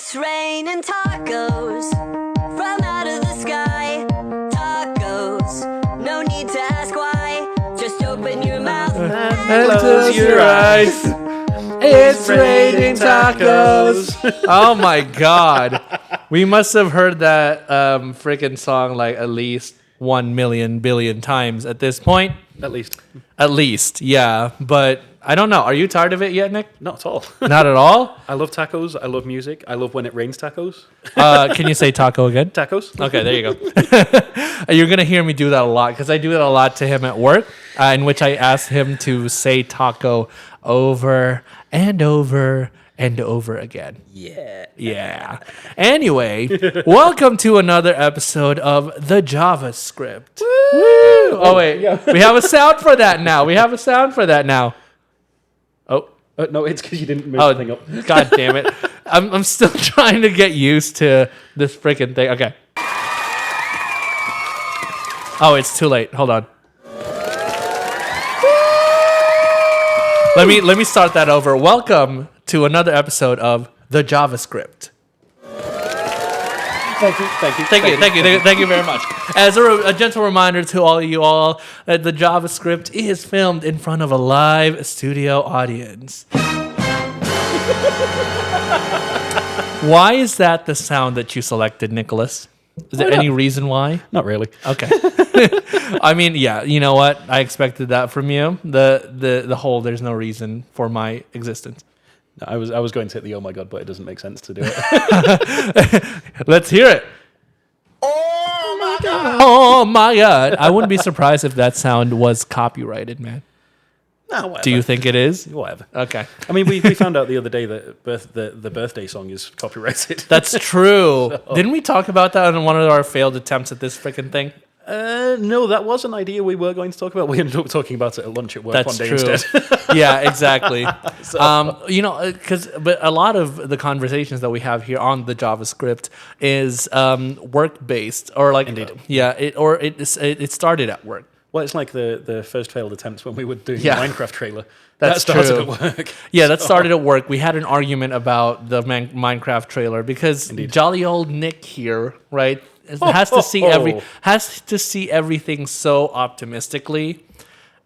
It's raining tacos from out of the sky. Tacos, no need to ask why. Just open your mouth and Close your eyes. It's raining tacos. Oh my god. We must have heard that freaking song like at least 1 million billion times at this point. At least. At least, yeah. But I don't know. Are you tired of it yet, Nick? Not at all. Not at all? I love tacos. I love music. I love when it rains tacos. Can you say taco again? Tacos. Okay, there you go. You're going to hear me do that a lot because I do it a lot to him at work, in which I ask him to say taco over and over and over again. Yeah. Anyway, welcome to another episode of The JavaScript. Woo! Oh, wait. We have a sound for that now. Oh. No, it's because you didn't move the thing up. God damn it. I'm still trying to get used to this freaking thing. Okay. Oh, it's too late. Hold on. Let me start that over. Welcome to another episode of The JavaScript. Thank you very much. As a gentle reminder to all you all that the JavaScript is filmed in front of a live studio audience. Why is that the sound that you selected, Nicholas? Is there any reason why? Not really. Okay. I mean, yeah, you know what? I expected that from you. The whole there's no reason for my existence. I was going to hit the oh my god, but it doesn't make sense to do it. Let's hear it. Oh my god. Oh my god. I wouldn't be surprised if that sound was copyrighted, man. No, whatever. Do you think it is? Whatever. Okay. I mean, we found out the other day that the birthday song is copyrighted. That's true. Didn't we talk about that in one of our failed attempts at this freaking thing? No, that was an idea we were going to talk about. We ended up talking about it at lunch at work one day true. instead. Yeah, exactly. But a lot of the conversations that we have here on the JavaScript is work-based, or like, Indeed. Yeah, it started at work. Well, it's like the first failed attempts when we were doing Yeah. the Minecraft trailer. That's that started true. at work. Yeah, that started at work. We had an argument about the Minecraft trailer because jolly old Nick here, right, has to see everything so optimistically,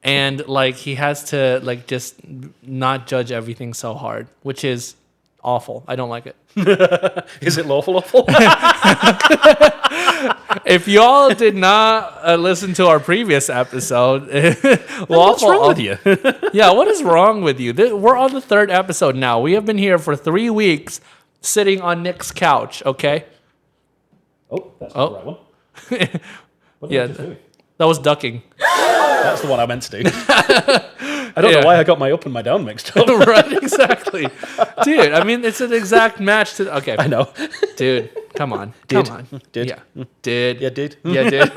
and like he has to like just not judge everything so hard, which is awful. I don't like it. Is it lawful? If y'all did not listen to our previous episode, what's wrong with you? Yeah, what is wrong with you? We're on the third episode now. We have been here for 3 weeks, sitting on Nick's couch. Okay. Oh, that's the right one. What did I just do? That was ducking. That's the one I meant to do. I don't know why I got my up and my down mixed up. Right, exactly. Dude, I mean, it's an exact match to... Okay. I know. Dude, come on. Did. Come on. Did. Yeah. Did. Yeah, did. Yeah, did.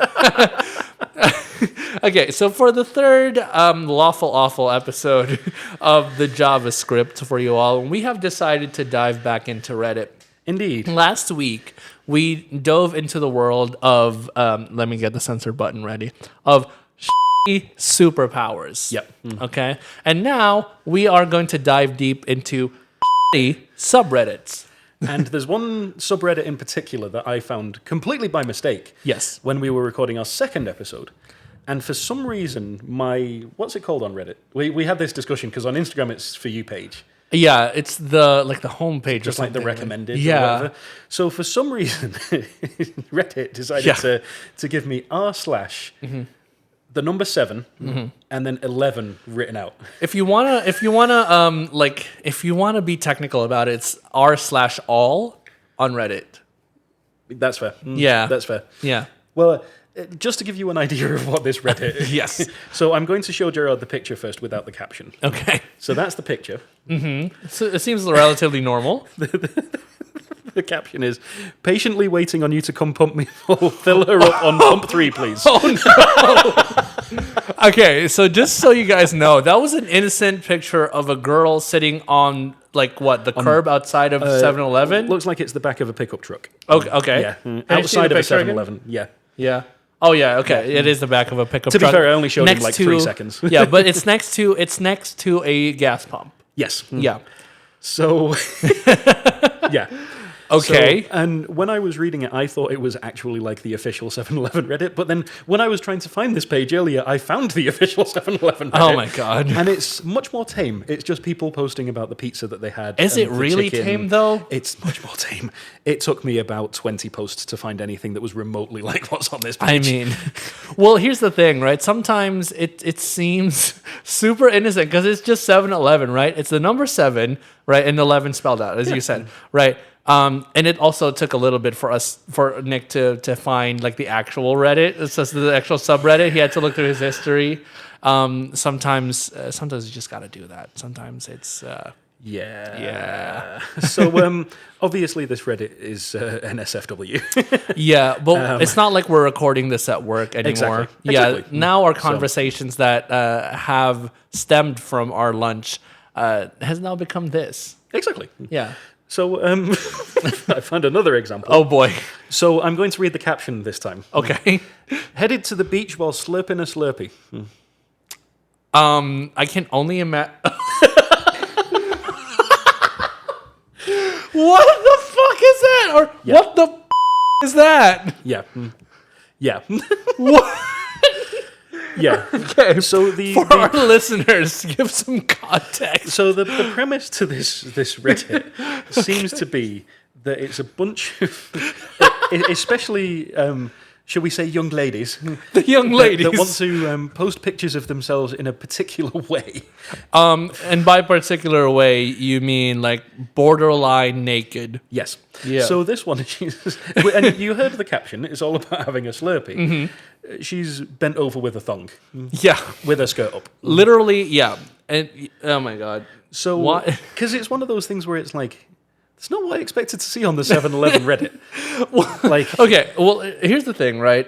Okay, so for the third awful episode of the JavaScript for you all, we have decided to dive back into Reddit. Indeed. Last week, we dove into the world of, let me get the censor button ready, of superpowers. Yep. Okay? And now we are going to dive deep into subreddits. And there's one subreddit in particular that I found completely by mistake. Yes. When we were recording our second episode. And for some reason, what's it called on Reddit? We had this discussion because on Instagram it's For You page. Yeah, it's the homepage, just like the recommended. Yeah. Or whatever. So for some reason, Reddit decided to give me r/ the number 7 and then 11 written out. If you wanna be technical about it, it's r/all on Reddit. That's fair. Yeah, That's fair. Yeah. Well, just to give you an idea of what this Reddit is. Yes. So I'm going to show Gerard the picture first without the caption. Okay. So that's the picture. Mm-hmm. So it seems relatively normal. The caption is, patiently waiting on you to come pump me full. Fill her up on pump 3, please. Oh, no. Okay, so just so you guys know, that was an innocent picture of a girl sitting on, the curb outside of 7-Eleven? Looks like it's the back of a pickup truck. Okay. Yeah. Outside of a 7-Eleven. Yeah. Yeah. Oh yeah, okay. Yeah. It is the back of a pickup truck. To be fair, I only showed him 3 seconds. Yeah, but it's next to a gas pump. Yes. Yeah. So yeah. Okay. So, and when I was reading it, I thought it was actually like the official 7-Eleven Reddit. But then when I was trying to find this page earlier, I found the official 7-Eleven Reddit. Oh my God. And it's much more tame. It's just people posting about the pizza that they had. Is and it the really chicken. tame though? It's much more tame. It took me about 20 posts to find anything that was remotely like what's on this page. I mean, well, here's the thing, right? Sometimes it seems super innocent because it's just 7-Eleven, right? It's the number 7, right? And 11 spelled out, as you said, right? And it also took a little bit for Nick to find like the actual Reddit. It says the actual subreddit. He had to look through his history. Sometimes you just got to do that. Sometimes it's yeah. So obviously this Reddit is NSFW. Yeah, but it's not like we're recording this at work anymore. Exactly. Yeah, now our conversations that have stemmed from our lunch has now become this. Exactly. Yeah. So I found another example. Oh boy. So I'm going to read the caption this time. Okay. Headed to the beach while slurping a Slurpee. I can only imagine. What the fuck is that? Or what the is that? Yeah. Yeah. What? Yeah. Okay. So For our listeners, give some context. So the premise to this Reddit seems to be that it's a bunch of, especially, shall we say, young ladies. The young ladies that want to post pictures of themselves in a particular way. And by particular way, you mean like borderline naked. Yes. Yeah. So this one, and you heard the caption. It's all about having a Slurpee. Mm-hmm. She's bent over with a thong. Yeah. With her skirt up. Literally, yeah. And oh my God. So, what? Because it's one of those things where it's like, it's not what I expected to see on the 7-Eleven Reddit. Like, okay, well, here's the thing, right?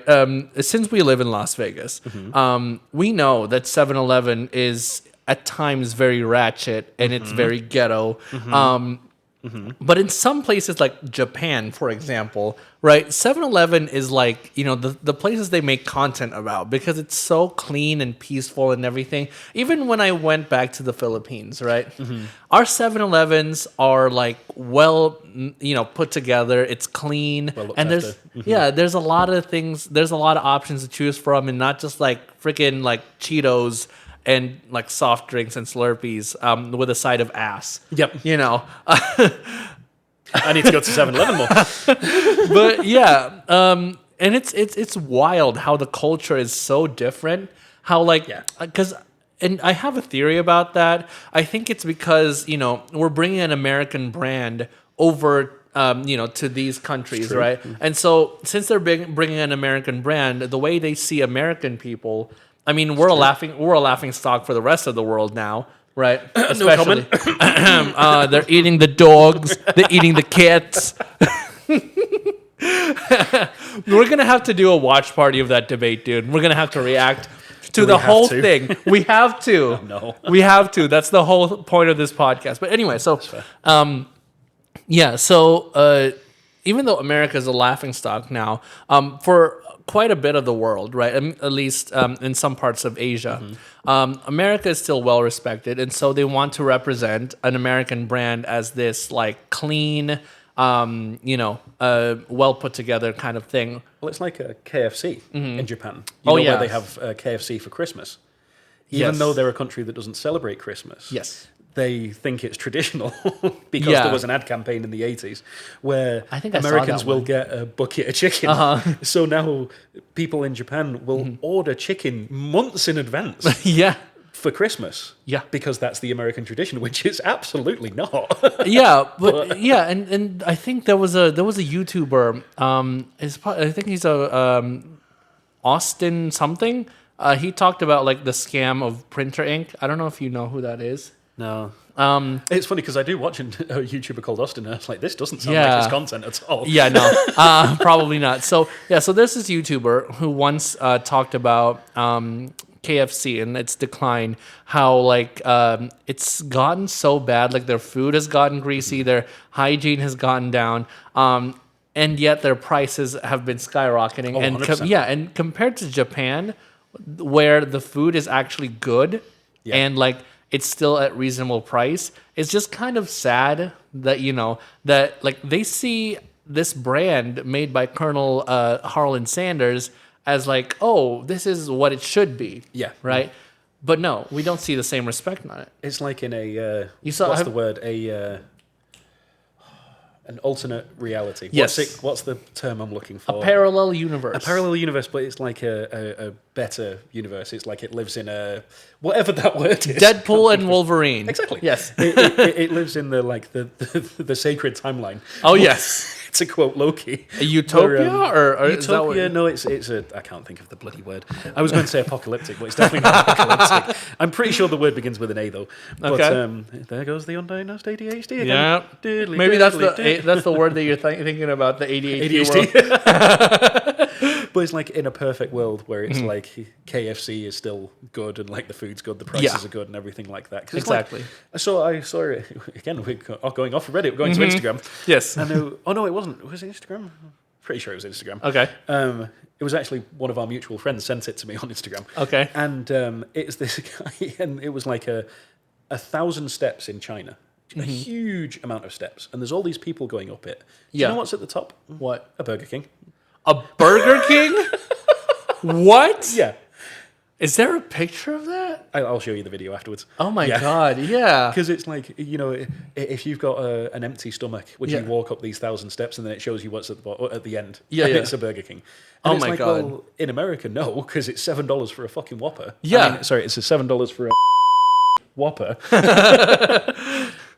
Since we live in Las Vegas, we know that 7-Eleven is at times very ratchet and it's very ghetto. But in some places like Japan, for example, right, 7-Eleven is like, you know, the places they make content about because it's so clean and peaceful and everything. Even when I went back to the Philippines, right, our 7-Elevens are like well, you know, put together. It's clean. Well looked and there's, after. there's a lot of things, there's a lot of options to choose from and not just like freaking like Cheetos and like soft drinks and Slurpees with a side of ass. Yep. You know. I need to go to 7-Eleven more. But yeah, and it's wild how the culture is so different. How like, because, and I have a theory about that. I think it's because, you know, we're bringing an American brand over, you know, to these countries, right? And so since they're bringing an American brand, the way they see American people, I mean, we're a laughing stock for the rest of the world now, right? Especially, they're eating the dogs, they're eating the cats. We're gonna have to do a watch party of that debate, dude. We're gonna have to react to the whole thing. We have to. No. We have to. That's the whole point of this podcast. But anyway, so, yeah. So, even though America is a laughing stock now, for quite a bit of the world, right? At least in some parts of Asia, America is still well respected, and so they want to represent an American brand as this like clean, you know, well put together kind of thing. Well, it's like a KFC in Japan. You know where they have KFC for Christmas. Even though they're a country that doesn't celebrate Christmas. Yes. They think it's traditional because there was an ad campaign in the 80s where I think I saw Americans that will one. get a bucket of chicken. So now people in Japan will order chicken months in advance Yeah. for Christmas. Yeah. Because that's the American tradition, which is absolutely not. Yeah, but yeah, and I think there was a YouTuber. I think he's a Austin something. He talked about like the scam of printer ink. I don't know if you know who that is. No. It's funny because I do watch a YouTuber called Austin and I was like, this doesn't sound like his content at all. Yeah, no, probably not. So there's this YouTuber who once talked about KFC and its decline, how like it's gotten so bad, like their food has gotten greasy, their hygiene has gotten down, and yet their prices have been skyrocketing. Oh, and 100%. and compared to Japan, where the food is actually good and like it's still at reasonable price. It's just kind of sad that, that like they see this brand made by Colonel Harlan Sanders as like, oh, this is what it should be. Yeah. Right? But no, we don't see the same respect on it. It's like in a what's the word? An alternate reality. Yes. What's the term I'm looking for? A parallel universe. A parallel universe, but it's like a better universe. It's like it lives in a whatever that word is. Deadpool and Wolverine. Exactly. Yes. It lives in the sacred timeline. Oh yes. To quote Loki. A utopia or utopia? is that what... No, it's a. I can't think of the bloody word. I was going to say apocalyptic, but it's definitely not apocalyptic. I'm pretty sure the word begins with an A though. But there goes the undiagnosed ADHD again. Yeah. Maybe that's the word that you're thinking about, the ADHD world. But it's like in a perfect world where it's like KFC is still good and like the food's good, the prices are good and everything like that. Exactly. I saw it again. We're going off of Reddit. We're going to Instagram. Yes. I know. Oh no, it wasn't. Was it Instagram? Pretty sure it was Instagram. Okay. It was actually one of our mutual friends sent it to me on Instagram. Okay. And it's this guy, and it was like 1,000 steps in China. A huge amount of steps, and there's all these people going up it. Do you know what's at the top? What? A Burger King. A Burger King? What? Yeah. Is there a picture of that? I'll show you the video afterwards. Oh my God, yeah. Because it's like, if you've got an empty stomach, would you walk up these 1,000 steps and then it shows you what's at the end? Yeah, and yeah. it's a Burger King. And it's like, God. Well, in America, no, because it's $7 for a fucking Whopper. Yeah. Sorry, it's $7 for a Whopper.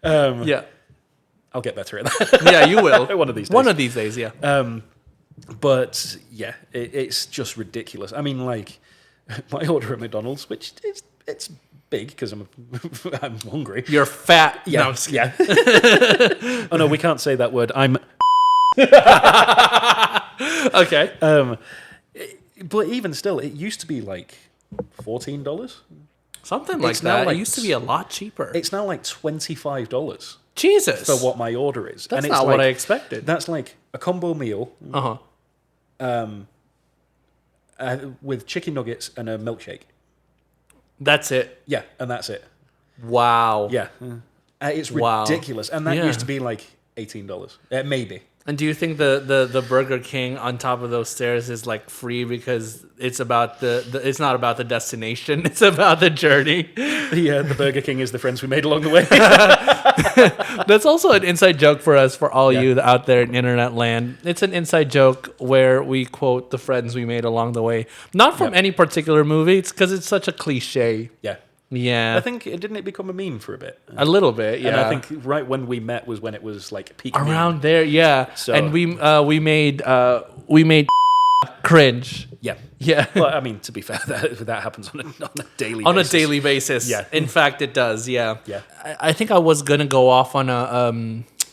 Yeah. I'll get better at that. Yeah, you will. One of these days. One of these days, yeah. But yeah, it's just ridiculous. I mean, like my order at McDonald's, which it's big because I'm hungry. You're fat. Yeah, No, yeah. Oh no, we can't say that word. I'm. Okay. But even still, it used to be like $14. Something like It's now that. like- It used to be a lot cheaper. It's now like $25 Jesus. for what my order is. That's and it's not like, what I expected. That's like a combo meal Uh-huh. with chicken nuggets and a milkshake. That's it. Yeah, and that's it. Wow. Yeah, it's Wow. ridiculous, and that Yeah. used to be like $18, maybe. And do you think the Burger King on top of those stairs is like free because it's about it's not about the destination, it's about the journey? The Burger King is the friends we made along the way. That's also an inside joke for us, for all you out there in internet land. It's an inside joke where we quote the friends we made along the way, not from any particular movie. It's because it's such a cliche. Yeah. Yeah, I think didn't it become a meme for a bit? a little bit. Yeah, And I think right when we met was when it was like peak around meme. there. Yeah, So- and we made cringe. Yeah. Yeah. Well, I mean, to be fair, that happens on a daily On basis. a daily basis. Yeah. In fact, it does. Yeah. Yeah. I think I was gonna go off on a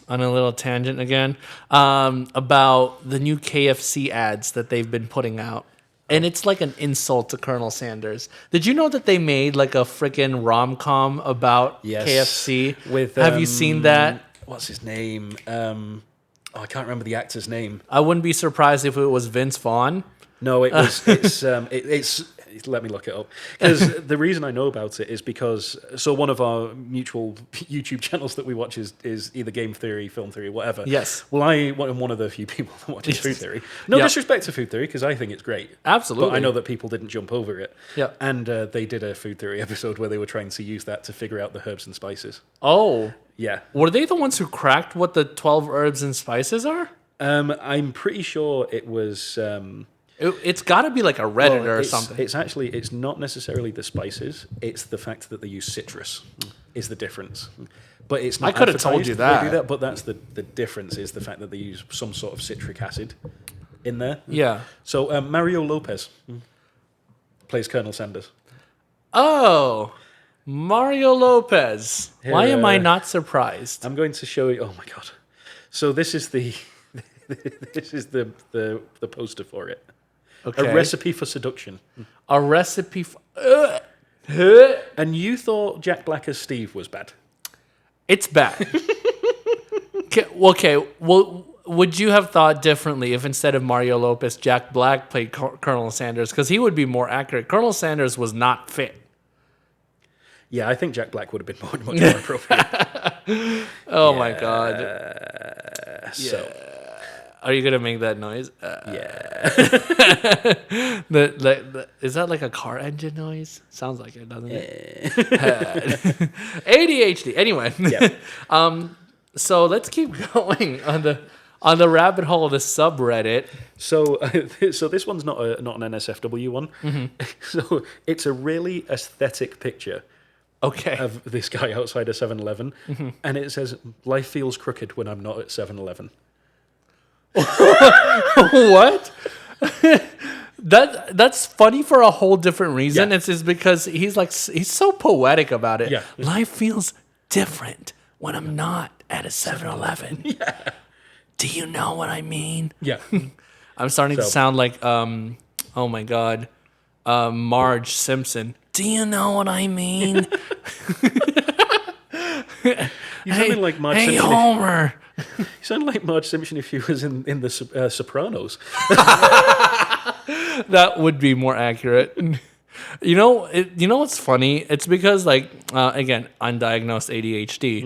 little tangent again about the new KFC ads that they've been putting out. And it's like an insult to Colonel Sanders. Did you know that they made like a freaking rom-com about Yes. KFC? With, Have you seen that? What's his name? I can't remember the actor's name. I wouldn't be surprised if it was Vince Vaughn. No, it was. It's. Let me look it up, because the reason I know about it is because one of our mutual YouTube channels that we watch is either Game Theory, Film Theory, whatever. Yes. Well, I'm one of the few people that watches Food Theory. No Yep. disrespect to Food Theory, because I think it's great. Absolutely. But I know that people didn't jump over it. Yeah. And they did a Food Theory episode where they were trying to use that to figure out the herbs and spices. Oh. Yeah. Were they the ones who cracked what the 12 herbs and spices are? I'm pretty sure it was. It's got to be like a Reddit or it's, something. It's not necessarily the spices. It's the fact that they use citrus is the difference. But it's not. I could have told you advertised that. they do that. But that's the difference is the fact that they use some sort of citric acid in there. Yeah. So Mario Lopez plays Colonel Sanders. Oh, Mario Lopez. Why am I not surprised? I'm going to show you. Oh my god! So this is the the poster for it. Okay. A recipe for seduction. A recipe for... And you thought Jack Black as Steve was bad? It's bad. Okay, well, would you have thought differently if instead of Mario Lopez, Jack Black played Colonel Sanders? Because he would be more accurate. Colonel Sanders was not fit. Yeah, I think Jack Black would have been much more appropriate. Oh my god. So, Are you gonna make that noise? yeah. Is that like a car engine noise? Sounds like it, doesn't it? ADHD. Anyway. Yeah. So let's keep going on the rabbit hole of the subreddit. So this one's not an NSFW one. So it's a really aesthetic picture Okay. of this guy outside a 7-Eleven, and it says, "Life feels crooked when I'm not at 7-Eleven." What? That's funny for a whole different reason. Yeah. It's just because he's so poetic about it. Yeah. Life feels different when I'm not at a 7-Eleven. Yeah. Do you know what I mean? Yeah. I'm starting to So- sound like oh my god, Marge Simpson. Do you know what I mean? You sounded like Marge hey Simpson. Homer. You sound like Marge Simpson if he was in the Sopranos. That would be more accurate. You know what's funny? It's because again, undiagnosed ADHD.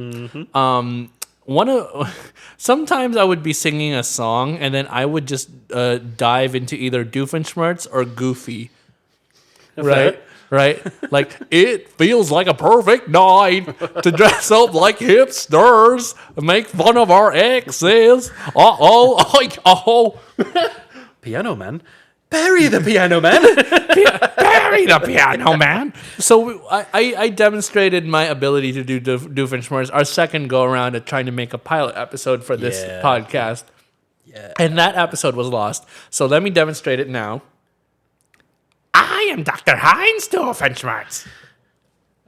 Sometimes I would be singing a song and then I would just dive into either Doofenshmirtz or Goofy. Right? Like, it feels like a perfect night to dress up like hipsters and make fun of our exes. Oh. Piano Man? Bury the Piano Man! Bury the piano, man. So I demonstrated my ability to do Doofenshmirtz our second go around at trying to make a pilot episode for this Yeah. podcast. Yeah. And that episode was lost. So let me demonstrate it now. I am Dr. Heinz Doofenshmirtz.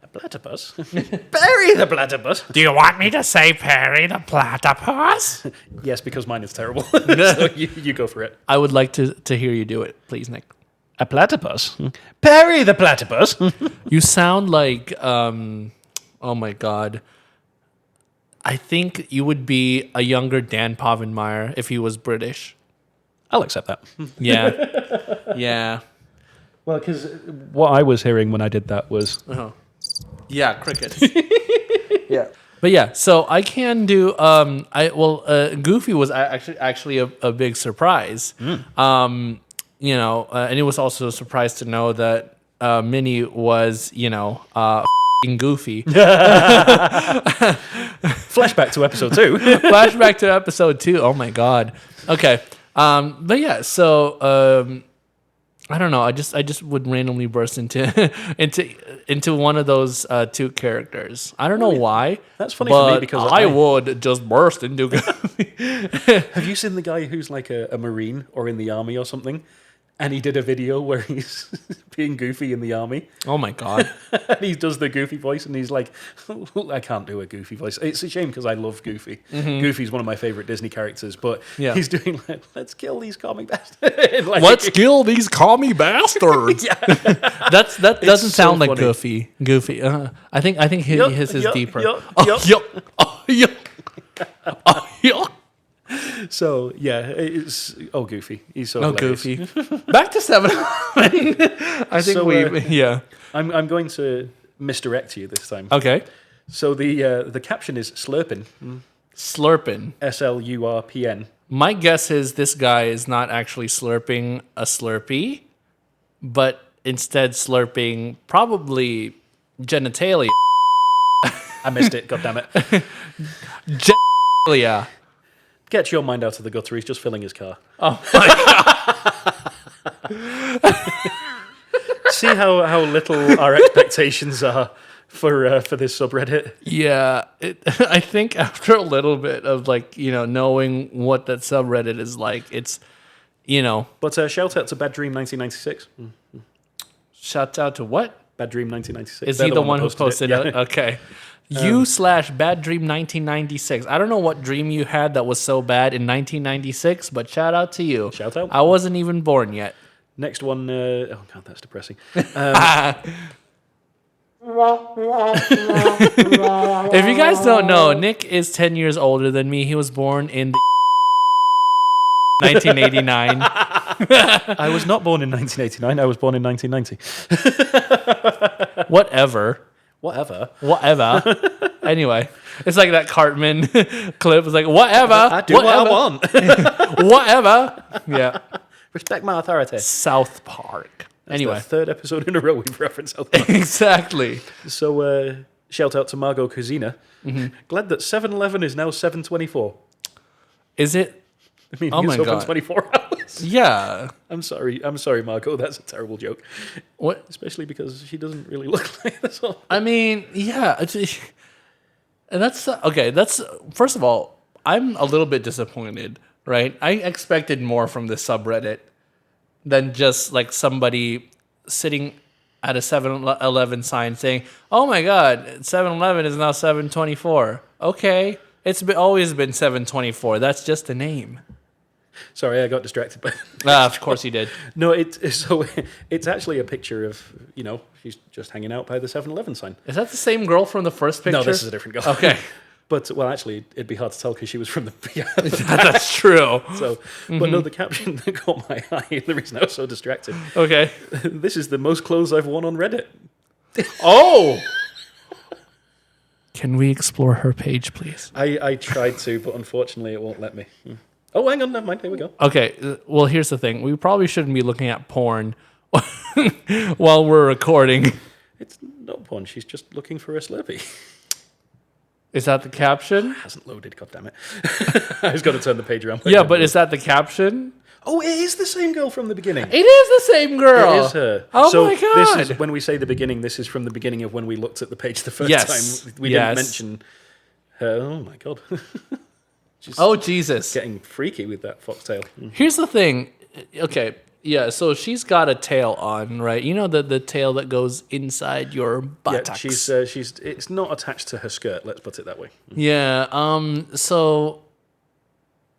A platypus? Bury the platypus! Do you want me to say Perry the platypus? Yes, because mine is terrible. So you go for it. I would like to hear you do it, please, Nick. A platypus? Bury the platypus! You sound like, oh my God. I think you would be a younger Dan Povenmire if he was British. I'll accept that. Yeah. Yeah. Well, because what I was hearing when I did that was... Yeah, crickets. Yeah. But yeah, so I can do, Goofy was actually a big surprise. And it was also a surprise to know that Minnie was, Goofy. Flashback to episode 2. Flashback to episode 2. Oh my God. Okay. But yeah, so I don't know. I just would randomly burst into one of those two characters. I don't know why. That's funny for me because I would just burst into. Have you seen the guy who's like a Marine or in the army or something? And he did a video where he's being Goofy in the army. Oh my God. And he does the Goofy voice and he's like, I can't do a Goofy voice. It's a shame because I love Goofy. Goofy's one of my favorite Disney characters, but he's doing like, let's kill these commie bastards. Let's kill these commie bastards. That doesn't so sound like funny. Goofy. I think his is deeper. So yeah, it's Goofy. He's so hilarious. Goofy. Back to 7-Eleven. I think So, I'm going to misdirect you this time. Okay. So the caption is slurpin. Slurpin. SLURPN. My guess is this guy is not actually slurping a Slurpee, but instead slurping probably genitalia. I missed it. God damn it. Genitalia. Get your mind out of the gutter. He's just filling his car. Oh my God. See how little our expectations are for this subreddit. Yeah, I think after a little bit of knowing what that subreddit is like, it's But shout out to Bad Dream 1996. Shout out to what? Bad Dream 1996. Is They're he the one who posted it? it? Okay. You/Bad Dream 1996. I don't know what dream you had that was so bad in 1996, but shout out to you. Shout out. I wasn't even born yet. Next one. Oh God, that's depressing. If you guys don't know, Nick is 10 years older than me. He was born in the 1989. I was not born in 1989. I was born in 1990. Whatever. Whatever. Anyway, it's like that Cartman clip. It's like, whatever. I do what I want. Whatever. Yeah. Respect my authority. South Park. That's Anyway. the third episode in a row we've referenced South Park. Exactly. So, shout out to Margot Kuzina. Mm-hmm. Glad that 7-Eleven is now 7:24. Is it? I mean, Oh it's my open God. 24 hours. Yeah. I'm sorry, Margot. That's a terrible joke. What? Especially because she doesn't really look like this. I mean, yeah. And that's okay. That's first of all, I'm a little bit disappointed, right? I expected more from this subreddit than just like somebody sitting at a 7-Eleven sign saying, "Oh my God, 7-Eleven is now 7:24." Okay, it's always been 7:24. That's just a name. Sorry, I got distracted by. Of course you did. No, it's actually a picture of she's just hanging out by the 7-Eleven sign. Is that the same girl from the first picture? No, this is a different girl. Okay. But, well, actually, it'd be hard to tell because she was from the... That's true. So, But no, the caption that caught my eye, the reason I was so distracted, Okay. this is the most clothes I've worn on Reddit. Oh! Can we explore her page, please? I tried to, but unfortunately it won't let me. Oh, hang on, never mind, here we go. Okay, well, here's the thing. We probably shouldn't be looking at porn while we're recording. It's not porn, she's just looking for a Slurpee. Is that the caption? Hasn't loaded, goddammit. I was going to turn the page around. Yeah, but is that the caption? Oh, it is the same girl from the beginning. It is the same girl. It is her. Oh so my God. This is, when we say the beginning, this is from the beginning of when we looked at the page the first Yes. time. We didn't mention her. Oh my God. She's Oh, Jesus. getting freaky with that foxtail. Here's the thing. Okay, yeah, so she's got a tail on, right? You know the tail that goes inside your buttocks. Yeah, she's it's not attached to her skirt, let's put it that way. Yeah,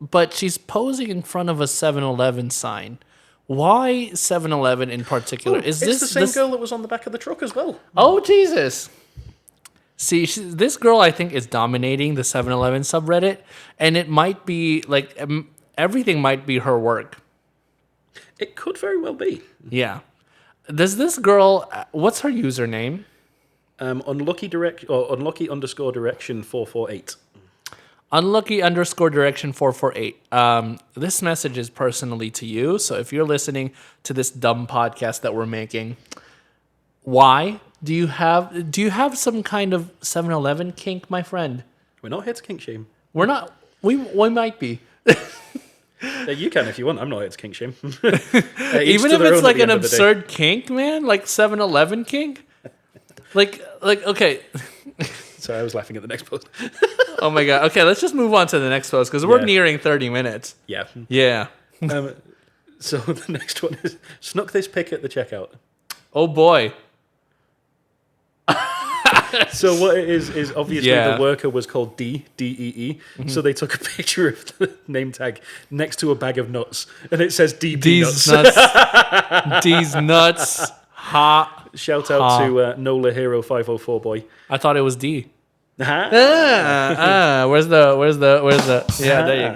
but she's posing in front of a 7-Eleven sign. Why 7-Eleven in particular? It's the same girl that was on the back of the truck as well. Oh, Jesus. See, this girl, I think, is dominating the 7-Eleven subreddit, and it might be, like, everything might be her work. It could very well be. Yeah. Does this girl, what's her username? Unlucky_direction 448. Unlucky_direction 448. This message is personally to you. So if you're listening to this dumb podcast that we're making, why do you have some kind of 7-Eleven kink, my friend? We're not here to kink shame. We're not. We might be. You can if you want. I'm not here to kink shame. Even if it's like an absurd kink, man, like 7-Eleven kink. Like okay. Sorry, I was laughing at the next post. Oh my God. Okay, let's just move on to the next post because we're nearing 30 minutes. Yeah. Yeah. So the next one is snuck this pic at the checkout. Oh boy. So what it is obviously the worker was called D-E-E. Mm-hmm. So they took a picture of the name tag next to a bag of nuts, and it says D These nuts. These nuts. Ha. Shout out to Nola Hero 504 boy. I thought it was D. Uh-huh. Where's the? Yeah, there you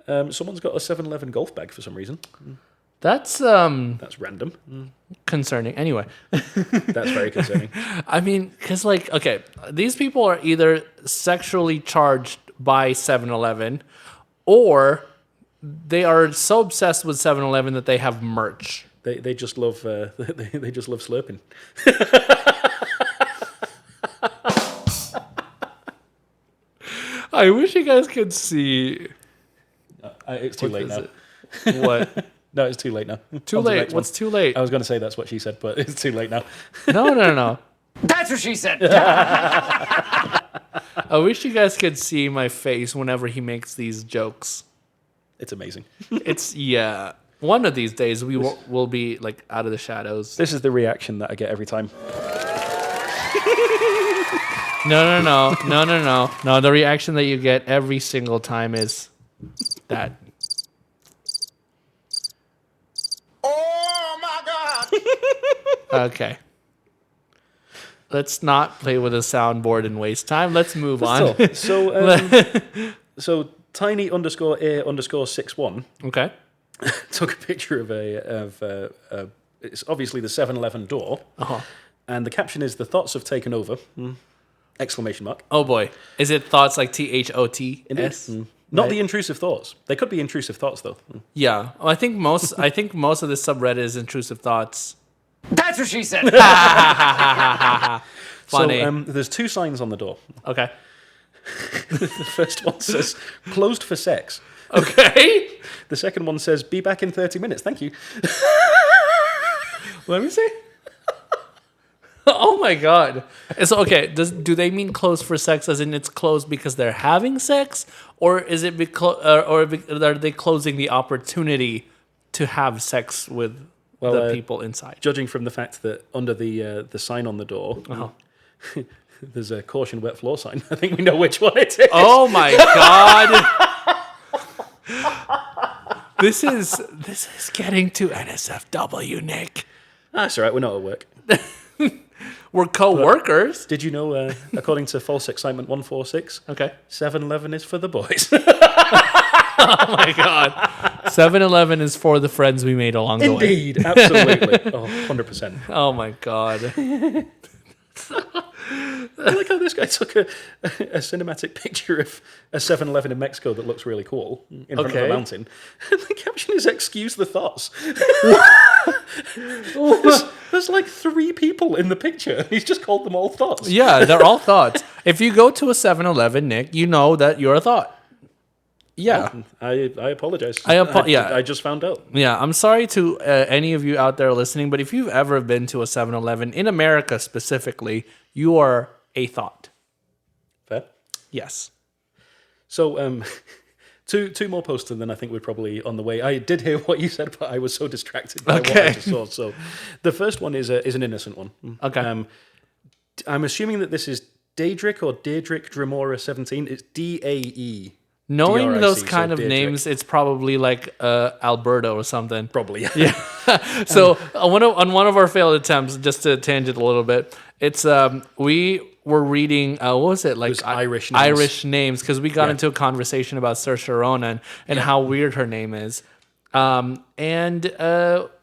go. Someone's got a 7-Eleven golf bag for some reason. That's random. Concerning. Anyway, that's very concerning. I mean, because like, okay, these people are either sexually charged by 7-Eleven, or they are so obsessed with 7-Eleven that they have merch. They just love they just love slurping. I wish you guys could see. It's too late now. What? No, it's too late now. Too late. What's too late? I was going to say that's what she said, but it's too late now. No. That's what she said. I wish you guys could see my face whenever he makes these jokes. It's amazing. It's one of these days we will be like out of the shadows. This is the reaction that I get every time. No. The reaction that you get every single time is that. Oh my God. Okay. Let's not play with a soundboard and waste time. Let's move on. So tiny_a_61. Okay. Took a picture of it's obviously the 7-Eleven door. Uh-huh. And the caption is, "The thoughts have taken over!" Exclamation mark. Oh boy, is it thoughts like THOTS? Not the intrusive thoughts. They could be intrusive thoughts though. Yeah, well, I think most of this subreddit is intrusive thoughts. That's what she said. Funny. So there's two signs on the door. Okay. The first one says "Closed for sex." Okay. The second one says "Be back in 30 minutes. Thank you." Let me see. Oh my god. So okay, do they mean closed for sex as in it's closed because they're having sex, or is it are they closing the opportunity to have sex with the people inside? Judging from the fact that under the sign on the door, there's a caution wet floor sign. I think we know which one it is. Oh my god. This is getting to NSFW, Nick. That's all right. We're not at work. We're co-workers. Did you know, according to False Excitement 146, Okay. 7-Eleven is for the boys? Oh my god. 7-Eleven is for the friends we made along the way. Indeed, absolutely. Oh, 100%. Oh my god. I like how this guy took a cinematic picture of a 7-Eleven in Mexico that looks really cool in front of a mountain. And the caption is "Excuse the thoughts." there's like 3 people in the picture, and he's just called them all thoughts. Yeah, they're all thoughts. If you go to a 7-Eleven, Nick, you know that you're a thought. Yeah. I apologize. Yeah. I just found out. Yeah, I'm sorry to any of you out there listening, but if you've ever been to a 7-Eleven, in America specifically, you are a thought. Fair. Yes. So, two more posts, and then I think we're probably on the way. I did hear what you said, but I was so distracted by what I just saw. So, the first one is an innocent one. Okay. I'm assuming that this is Daedric or Deirdric Dremora 17. It's DAE. Knowing DRIC, those so kind of Deirdric. names, it's probably like Alberto or something. Probably. Yeah. So on one of our failed attempts, just to tangent a little bit, it's we were reading what was it, like Those Irish names. Irish names, because we got into a conversation about Saoirse Ronan and how weird her name is. And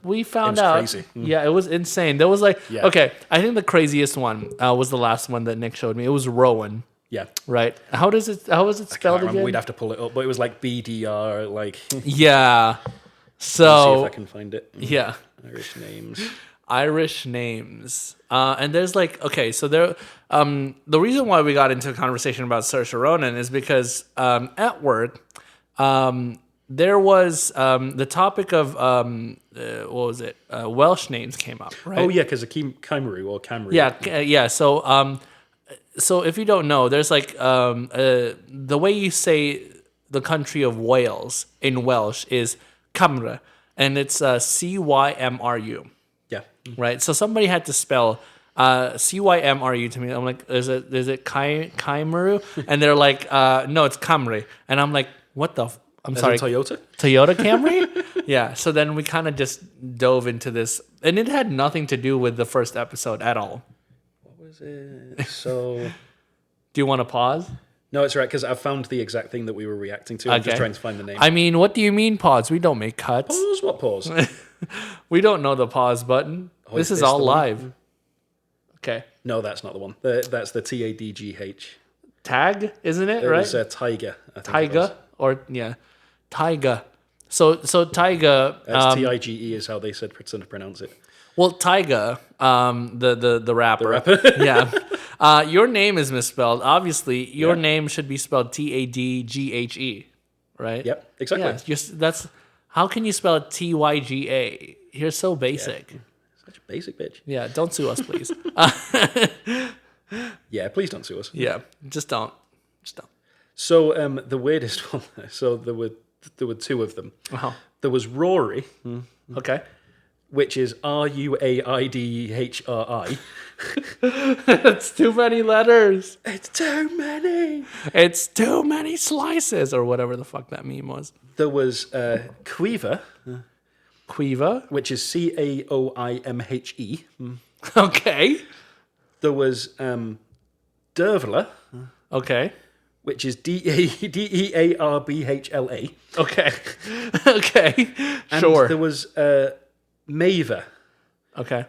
we found out, crazy. yeah, it was insane. There was like, Yeah. okay, I think the craziest one was the last one that Nick showed me. It was Rowan. Yeah. Right. How was it spelled again? We'd have to pull it up, but it was like BDR, like. Yeah. See So if I can find it. yeah, Irish names. Irish names. And there's like, okay, so there. The reason why we got into a conversation about Saoirse Ronan is because at work, there was the topic of what was it? Welsh names came up, right? Oh yeah, because of Camry or Camry. Yeah. So if you don't know, there's like the way you say the country of Wales in Welsh is Cymru, and it's Cymru, Yeah. right? So somebody had to spell Cymru to me. I'm like, is it Cymru? And they're like, no, it's Camry. And I'm like, what the? I'm As sorry, in Toyota? Toyota Camry? Yeah. So then we kind of just dove into this, and it had nothing to do with the first episode at all. Was it? So. Do you want to pause? No, it's right, because I found the exact thing that we were reacting to. I'm just trying to find the name. I mean, what do you mean pause? We don't make cuts. Pause? What pause? We don't know the pause button. This is all the one? live. Okay. No, that's not the one. That's the TADGH. Tag, isn't it? It Right? was Tiger. I think it was. Taiga? Or, yeah. Taiga. So Taiga. That's TIGE is how they said to pronounce it. Well, Taiga, the rapper. The rapper? Yeah. Your name is misspelled. Obviously, your name should be spelled TADGHE, right? Yep, exactly. Yeah, that's how can you spell it TYGA? You're so basic. Such a basic bitch. Yeah, don't sue us, please. Yeah, please don't sue us. Yeah, just don't. So the weirdest one. So there were 2 of them. Uh-huh. There was Rory, Okay. which is RUAIDHRI. It's too many letters. It's too many. It's too many slices, or whatever the fuck that meme was. There was Quiver, Quiva. which is CAOIMHE. Okay. There was Dervla, Okay. which is DEARBHLA. Okay. Okay. And Sure. there was Maver, Okay.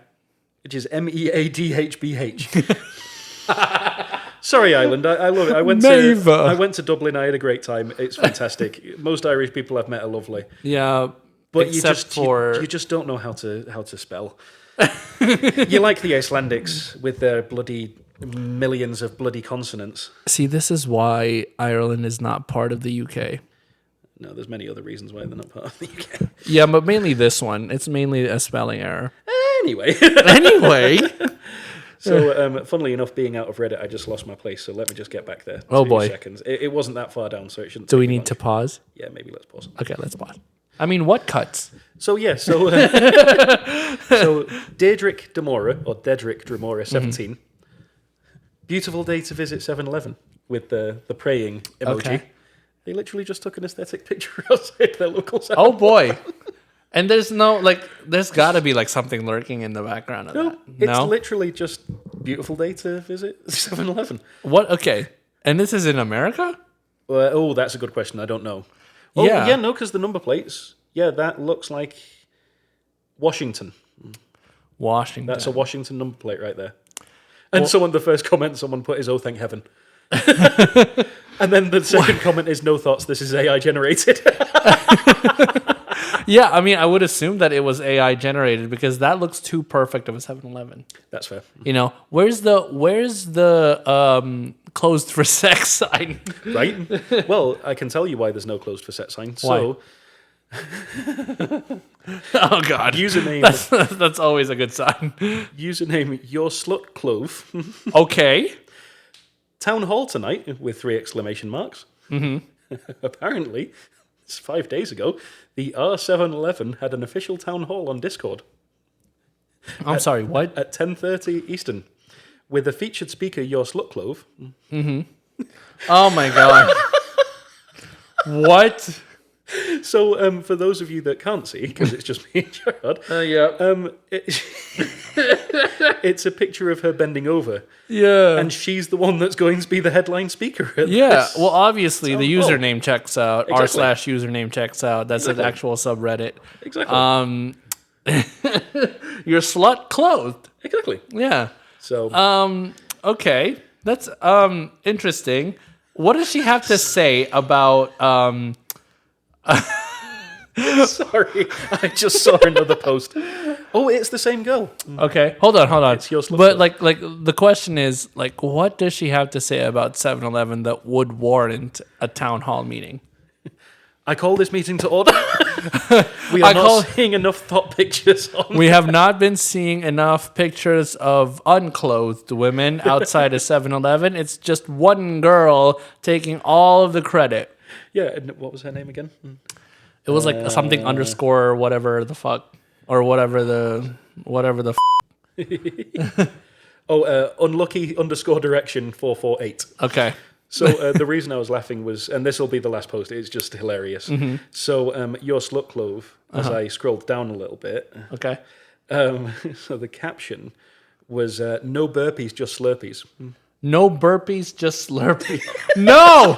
which is MEADHBH. Sorry, Ireland. I love it. I went to Dublin. I had a great time. It's fantastic. Most Irish people I've met are lovely. Yeah, but you just don't know how to spell. You like the Icelandics with their bloody millions of bloody consonants. See, this is why Ireland is not part of the UK. No, there's many other reasons why they're not part of the UK. Yeah, but mainly this one. It's mainly a spelling error. Anyway. So, funnily enough, being out of Reddit, I just lost my place. So let me just get back there. Oh, 2 boy. seconds. It wasn't that far down, so it shouldn't. Do we need to pause? Yeah, maybe let's pause. Okay, let's pause. I mean, what cuts? So yeah, so Dedrick Demora, 17. Beautiful day to visit 7-Eleven with the praying emoji. Okay. They literally just took an aesthetic picture outside their local 7-Eleven. Oh boy. And there's got to be like something lurking in the background of that. It's literally just beautiful day to visit 7-Eleven. What? Okay. And this is in America? That's a good question. I don't know. Oh, yeah, no, because the number plates. Yeah, that looks like Washington. Washington. That's a Washington number plate right there. And the first comment someone put is, "Oh, thank heaven." And then the second comment is, "No thoughts, this is AI generated." Yeah, I mean, I would assume that it was AI generated because that looks too perfect of a 7-Eleven. That's fair. You know, where's the closed for sex sign? Right? Well, I can tell you why there's no closed for sex sign. So, oh God, username. That's always a good sign. Username your slut clove. Okay. Town hall tonight with 3 exclamation marks. Mm-hmm. Apparently, it's 5 days ago. The R711 had an official town hall on Discord. I'm sorry, what? At 10:30 Eastern, with a featured speaker, your slut clove. Mm-hmm. Oh my God. What? So, for those of you that can't see, because it's just me and Gerard, it's a picture of her bending over. Yeah. And she's the one that's going to be the headline speaker at this. Well, obviously, the username checks out. Exactly. r/username checks out. That's an actual subreddit. Exactly. Your slut clothed. Exactly. Yeah. So. Okay. That's interesting. What does she have to say about... Sorry, I just saw another post. Oh, it's the same girl. Okay, hold on. It's your slut but clove. like the question is like, what does she have to say about 7-Eleven that would warrant a town hall meeting? I call this meeting to order. We are not seeing enough thought pictures. We have not been seeing enough pictures of unclothed women outside of 7-Eleven. It's just one girl taking all of the credit. Yeah, and what was her name again? It was like something underscore or whatever the fuck or whatever the unlucky underscore direction 448. Okay. So the reason I was laughing was, and this will be the last post, it's just hilarious. Mm-hmm. So your slut clove, as I scrolled down a little bit. Okay. So the caption was no burpees, just slurpees. No burpees, just Slurpee. No.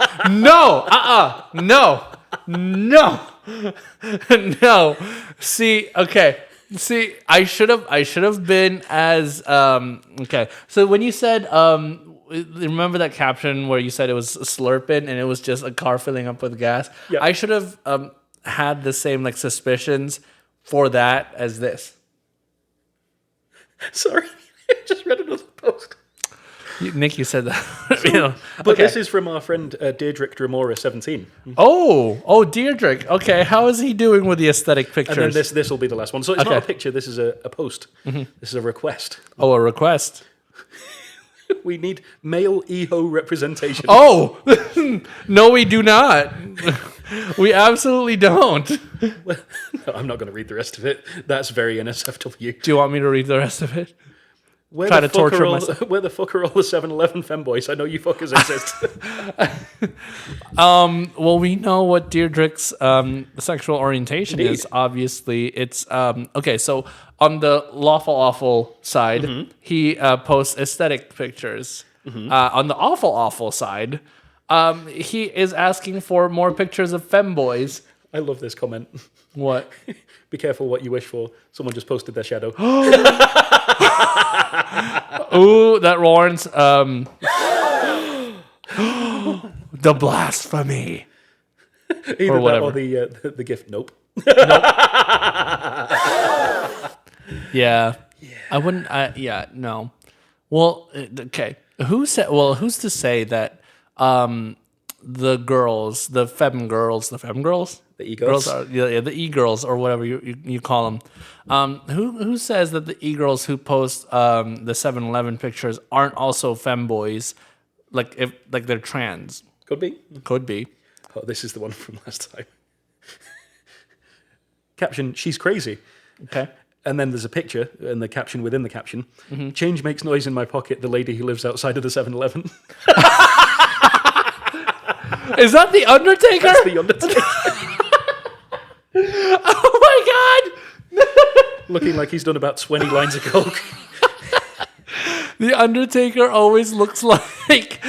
See, okay. See, I should have been as okay. So when you said remember that caption where you said it was slurping and it was just a car filling up with gas? Yeah. I should have had the same like suspicions for that as this. Sorry, I just read another post. Nick, you said that. So, but this is from our friend Dedrick Demora, 17. Oh, Deirdre. Okay, how is he doing with the aesthetic pictures? And then this will be the last one. So it's not a picture, this is a post. Mm-hmm. This is a request. Oh, a request. We need male EHO representation. Oh! No, we do not. We absolutely don't. Well, no, I'm not going to read the rest of it. That's very NSFW. Do you want me to read the rest of it? Where the fuck are all the 7-Eleven femboys? I know you fuckers exist. Well, we know what Deirdre's sexual orientation is. Obviously, it's okay. So on the lawful awful side, he posts aesthetic pictures. On the awful side, he is asking for more pictures of femboys. I love this comment. What? Be careful what you wish for. Someone just posted their shadow. Ooh, that warrants the blasphemy. Either whatever. that or the gift. Nope. Yeah. I wouldn't. Yeah. No. Well, okay. Who's to say that the girls, the femme girls, the e-girls? are the e-girls or whatever you call them. Who says that the e-girls who post the 7-Eleven pictures aren't also femboys, like if they're trans? Could be. Could be. Oh, this is the one from last time. Caption, she's crazy. Okay. And then there's a picture, and the caption within the caption, change makes noise in my pocket, the lady who lives outside of the 7-Eleven. Is that the Undertaker? That's the Undertaker. Oh my God! Looking like he's done about 20 lines of coke. The Undertaker always looks like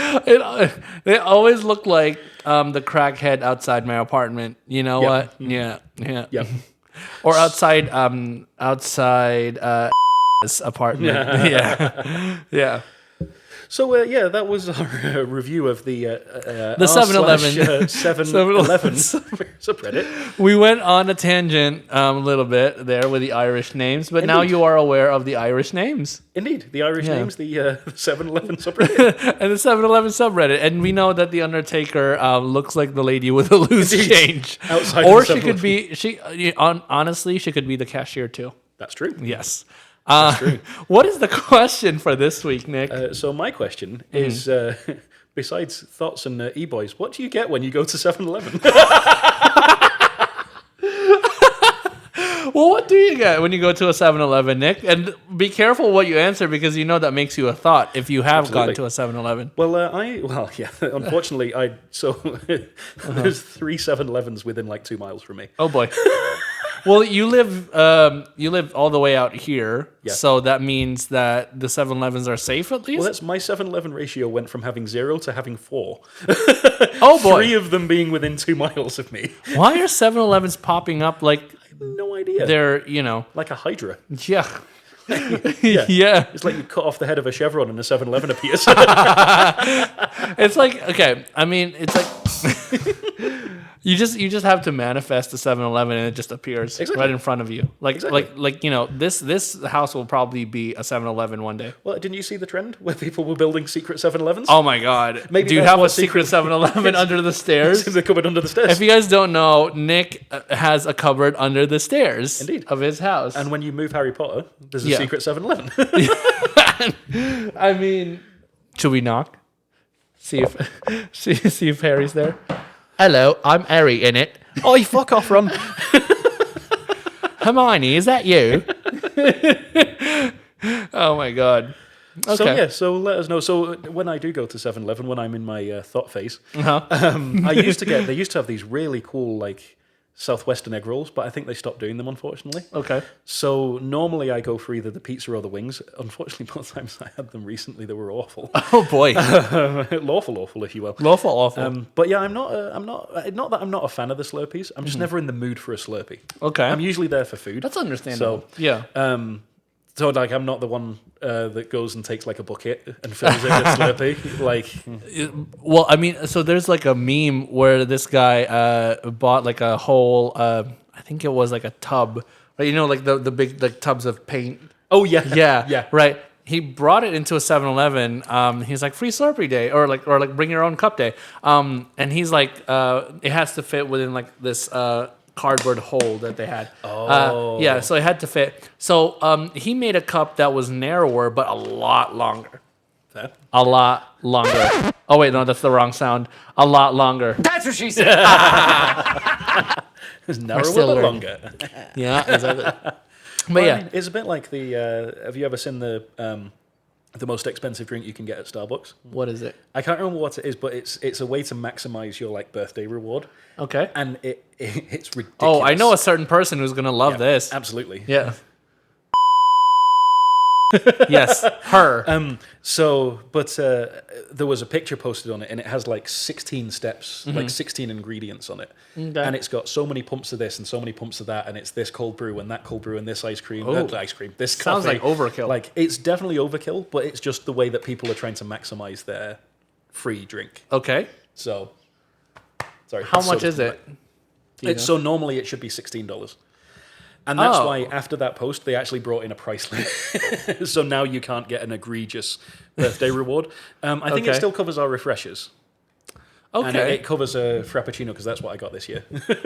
they always look like the crackhead outside my apartment. You know what? Yeah. Yep. Or outside apartment. Yeah. So, that was our review of the 7-Eleven. 7-Eleven subreddit. We went on a tangent a little bit there with the Irish names, but now Indeed. you are aware of the Irish names. Indeed, the Irish names, the 7-Eleven subreddit. And the 7-Eleven subreddit. And we know that the Undertaker looks like the lady with a loose Indeed. change. Outside or of the she could 7-Eleven. be, honestly, she could be the cashier too. That's true. Yes. True. What is the question for this week, Nick? So my question is, besides thoughts and e-boys, what do you get when you go to 7-Eleven? Well, what do you get when you go to a 7-Eleven, Nick? And be careful what you answer because you know that makes you a thought if you have gone to a 7-Eleven. Well, unfortunately, there's 3 7-Elevens within like 2 miles from me. Oh boy. Well, you live all the way out here, so that means that the 7-Elevens are safe at least? Well, that's my 7-Eleven ratio went from having 0 to having 4. Oh boy. 3 of them being within 2 miles of me. Why are 7-Elevens popping up like No idea. they're, like a hydra. yeah. Yeah. Yeah. It's like you cut off the head of a chevron and a 7-Eleven appears. It's like, okay, I mean, it's like you just have to manifest a 7-Eleven and it just appears right in front of you. Like this house will probably be a 7-Eleven one day. Well, didn't you see the trend where people were building secret 7-Elevens? Oh my god. Maybe do you that's have what a secret 7-Eleven under the stairs? They're coming under the stairs. If you guys don't know, Nick has a cupboard under the stairs Indeed. of his house. And when you move Harry Potter, there's a secret 7-Eleven. I mean, should we knock? See if Harry's there. Hello, I'm Harry in it. Oh, you fuck off, Ron. Hermione, is that you? Oh my god. Okay. So let us know. So when I do go to 7-Eleven, when I'm in my thought phase, they used to have these really cool like Southwestern egg rolls, but I think they stopped doing them, unfortunately. Okay. So normally I go for either the pizza or the wings. Unfortunately, both times I had them recently, they were awful. Oh boy. Lawful, if you will. Awful. But yeah, not that I'm not a fan of the Slurpees. I'm just never in the mood for a Slurpee. Okay. I'm usually there for food. That's understandable. So yeah. So like I'm not the one that goes and takes like a bucket and fills it with Slurpee. Like, Well, I mean, so there's like a meme where this guy bought like a whole, I think it was like a tub, right? You know, like the big like tubs of paint. oh yeah, Yeah, right. He brought it into a 7-Eleven. He's like free Slurpee day or like bring your own cup day. And he's like, it has to fit within like this cardboard hole that they had. Yeah, so it had to fit. So he made a cup that was narrower but a lot longer. Fair. A lot longer. Oh wait, no, that's the wrong sound. A lot longer. That's what she said. It's narrower still but learning. longer. Yeah, exactly. But Well, yeah, I mean, it's a bit like the. Have you ever seen the most expensive drink you can get at Starbucks? what is it? I can't remember what it is, but it's a way to maximize your like birthday reward, Okay. and it's ridiculous. Oh, I know a certain person who's gonna love this. Absolutely. Yeah. Yes, her. There was a picture posted on it, and it has like 16 steps, like 16 ingredients on it, and it's got so many pumps of this and so many pumps of that, and it's this cold brew and that cold brew and this ice cream, this Sounds coffee. like overkill. Like it's definitely overkill, but it's just the way that people are trying to maximize their free drink. Okay. So, sorry. How much is it? So normally it should be $16. And that's why after that post, they actually brought in a price limit. So now you can't get an egregious birthday reward. I think it still covers our refreshers. Okay. And it covers a Frappuccino because that's what I got this year.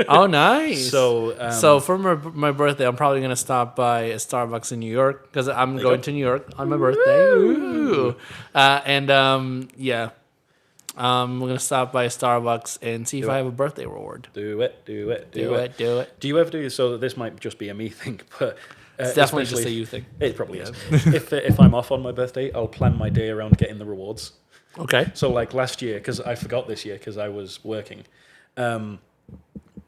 Oh, nice. So for my birthday, I'm probably going to stop by a Starbucks in New York because I'm going to New York on my birthday. Ooh. We're going to stop by a Starbucks and see if I have a birthday reward. Do it. Do it. Do you ever do, so this might just be a me thing, but... It's definitely just a you thing. It probably is. If I'm off on my birthday, I'll plan my day around getting the rewards. Okay. So like last year, because I forgot this year because I was working, but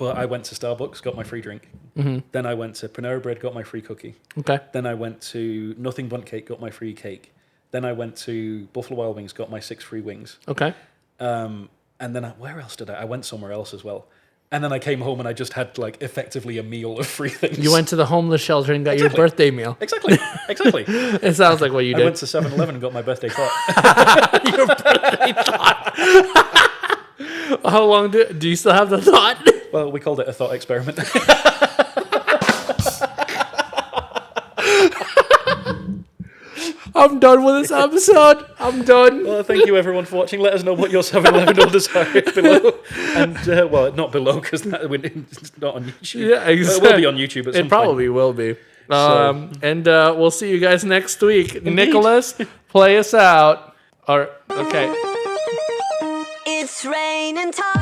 I went to Starbucks, got my free drink. Mm-hmm. Then I went to Panera Bread, got my free cookie. Okay. Then I went to Nothing Bundt Cake, got my free cake. Then I went to Buffalo Wild Wings, got my 6 free wings. Okay. And then where else did I went somewhere else as well. And then I came home and I just had like effectively a meal of free things. You went to the homeless shelter and got your birthday meal. Exactly. It sounds like what you did. I went to 7-Eleven and got my birthday thought. Your birthday thought. How long do you still have the thought? Well, we called it a thought experiment. I'm done with this episode. I'm done. Well, thank you everyone for watching. Let us know what your 7-Eleven orders are below. And, not below because it's not on YouTube. Yeah, exactly. It will be on YouTube at some It probably will be. And we'll see you guys next week. Indeed. Nicholas, play us out. Okay. It's raining time.